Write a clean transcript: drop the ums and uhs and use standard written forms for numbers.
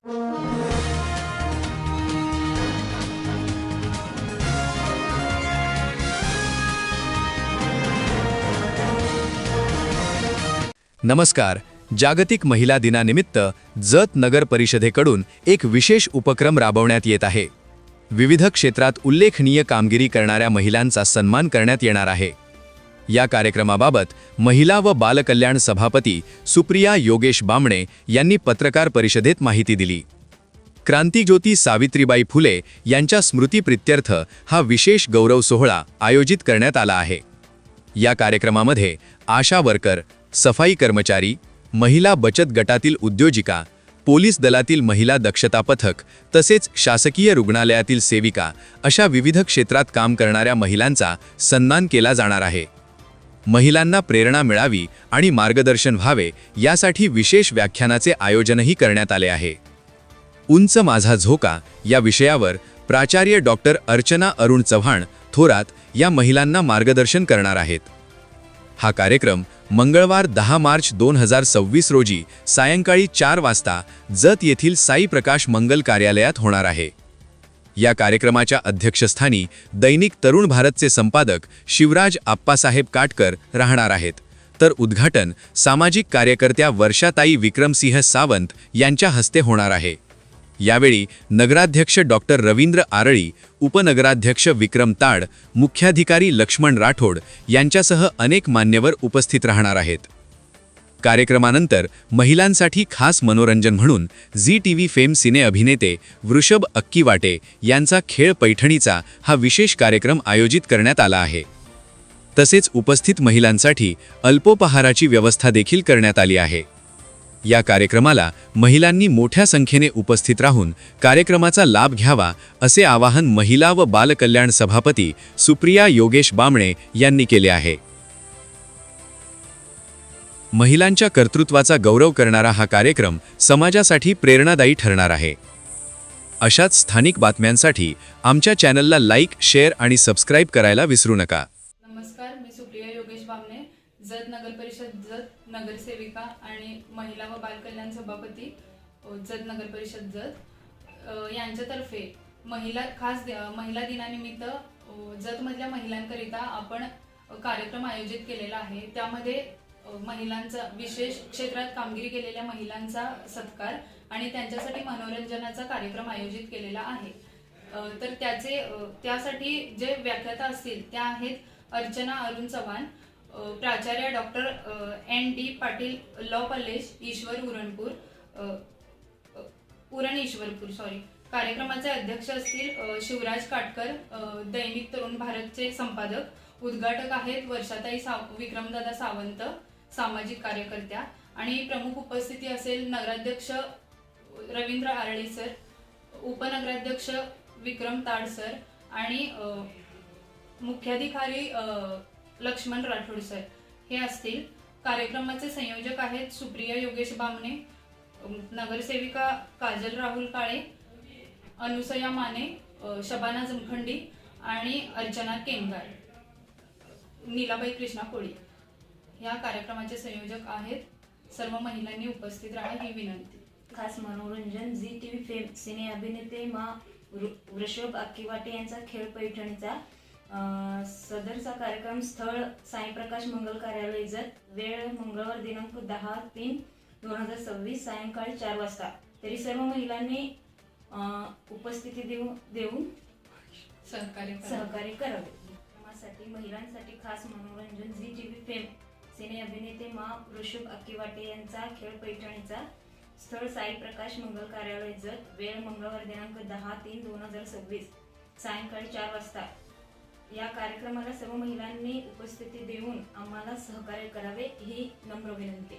नमस्कार. जागतिक महिला दिनानिमित्त जत नगर परिषदेकडून एक विशेष उपक्रम राबवण्यात येत आहे. विविध क्षेत्रात उल्लेखनीय कामगिरी करणाऱ्या महिलांचा सन्मान करण्यात येणार आहे. या कार्यक्रमाबाबत महिला व बालकल्याण सभापती सुप्रिया योगेश बामणे यांनी पत्रकार परिषदेत माहिती दिली. क्रांतिज्योती सावित्रीबाई फुले यांच्या स्मृतिप्रित्यर्थ हा विशेष गौरव सोहळा आयोजित करण्यात आला आहे. या कार्यक्रमामध्ये आशा वर्कर, सफाई कर्मचारी, महिला बचत गटातील उद्योजिका, पोलीस दलातील महिला दक्षता पथक तसेच शासकीय रुग्णालयातील सेविका अशा विविध क्षेत्रात काम करणाऱ्या महिलांचा सन्मान केला जाणार आहे. महिलांना प्रेरणा मिळावी आणि मार्गदर्शन व्हावे यासाठी विशेष व्याख्यानाचे आयोजनही करण्यात आले आहे. उंच माझा झोका या विषयावर प्राचार्य डॉक्टर अर्चना अरुण चव्हाण थोरात या महिलांना मार्गदर्शन करणार आहेत. हा कार्यक्रम मंगळवार 10 मार्च 2026 रोजी सायंकाळी 4 वाजता जत येथील साई प्रकाश मंगल कार्यालयात होणार आहे. या कार्यक्रमाच्या अध्यक्षस्थानी दैनिक तरुण भारतचे संपादक शिवराज आप्पासाहेब काटकर राहणार आहेत, तर उद्घाटन सामाजिक कार्यकर्त्या वर्षाताई विक्रमसिंह सावंत यांच्या हस्ते होणार आहे. यावेळी नगराध्यक्ष डॉक्टर रवींद्र आरळी, उपनगराध्यक्ष विक्रम ताड, मुख्याधिकारी लक्ष्मण राठोड यांच्यासह अनेक मान्यवर उपस्थित राहणार आहेत. कार्यक्रमानंतर महिलांसाठी खास मनोरंजन म्हणून झी टीव्ही फेम सिने अभिनेते वृषभ अक्कीवाटे यांचा खेळ पैठणीचा हा विशेष कार्यक्रम आयोजित करण्यात आला आहे. तसेच उपस्थित महिलांसाठी अल्पोपहाराची व्यवस्था देखील करण्यात आली आहे. या कार्यक्रमाला महिलांनी मोठ्या संख्येने उपस्थित राहून कार्यक्रमाचा लाभ घ्यावा असे आवाहन महिला व बालकल्याण सभापती सुप्रिया योगेश बामणे यांनी केले आहे. महिलांच्या कर्तृत्वाचा गौरव करणारा हा कार्यक्रम समाजासाठी प्रेरणादायी ठरणार आहे. अशाच स्थानिक बातम्यांसाठी आमच्या चॅनलला लाईक, शेअर आणि सबस्क्राईब करायला विसरू नका. नमस्कार, मी सुप्रिया योगेश बामणे, जत नगर परिषद जत नगरसेविका आणि महिला व बालकल्याण सभापती जत नगर परिषद जत यांच्यातर्फे महिला दिनानिमित्त जतमधल्या महिलांकरिता आपण कार्यक्रम आयोजित केलेला आहे. त्यामध्ये महिलांचा विशेष क्षेत्रात कामगिरी केलेल्या महिलांचा सत्कार आणि त्यांच्यासाठी मनोरंजनाचा कार्यक्रम आयोजित केलेला आहे. तर त्यासाठी जे व्याख्याता असतील त्या आहेत अर्चना अरुण चव्हाण, प्राचार्य doctor ND Patil, law college Ishwarpur. कार्यक्रमाचे अध्यक्ष असतील शिवराज काटकर, दैनिक तरुण भारतचे संपादक. उद्घाटक आहेत वर्षाताई विक्रमदादा सावंत, सामाजिक कार्यकर्त्या. आणि प्रमुख उपस्थिती असेल नगराध्यक्ष रवींद्र आरळी सर, उपनगराध्यक्ष विक्रम ताड सर आणि मुख्याधिकारी लक्ष्मण राठोड सर हे असतील. कार्यक्रमाचे संयोजक आहेत सुप्रिया योगेश बामणे, नगरसेविका काजल राहुल काळे, अनुसया माने, शबाना जमखंडी आणि अर्चना केंगार, नीलाबाई कृष्णा कोळी या कार्यक्रमाचे संयोजक आहेत. सर्व महिलांनी उपस्थित राहा ही विनंती. खास मनोरंजन झी टीव्ही फेम सिने अभिनेते वृषभ अक्कीवाटे यांचा खेळ पैठणीचा. सदरचा कार्यक्रम स्थळ साई प्रकाश मंगल कार्यालय जत, वेळ मंगळवार दिनांक 10/3/2026 सायंकाळी 4 वाजता. तरी सर्व महिलांनी उपस्थिती देऊन सहकार्य करावे. त्यासाठी महिलांसाठी खास मनोरंजन झी टीव्ही फेम सिने अभिनेते वृषभ अक्कीवाटे यांचा खेळ पैठणीचा. स्थळ साई प्रकाश मंगल कार्यालय जत, वेळ मंगळवार दिनांक 10/3/2026 सायंकाळी 4 वाजता. या कार्यक्रमाला सर्व महिलांनी उपस्थिती देऊन आम्हाला सहकार्य करावे ही नम्र विनंती.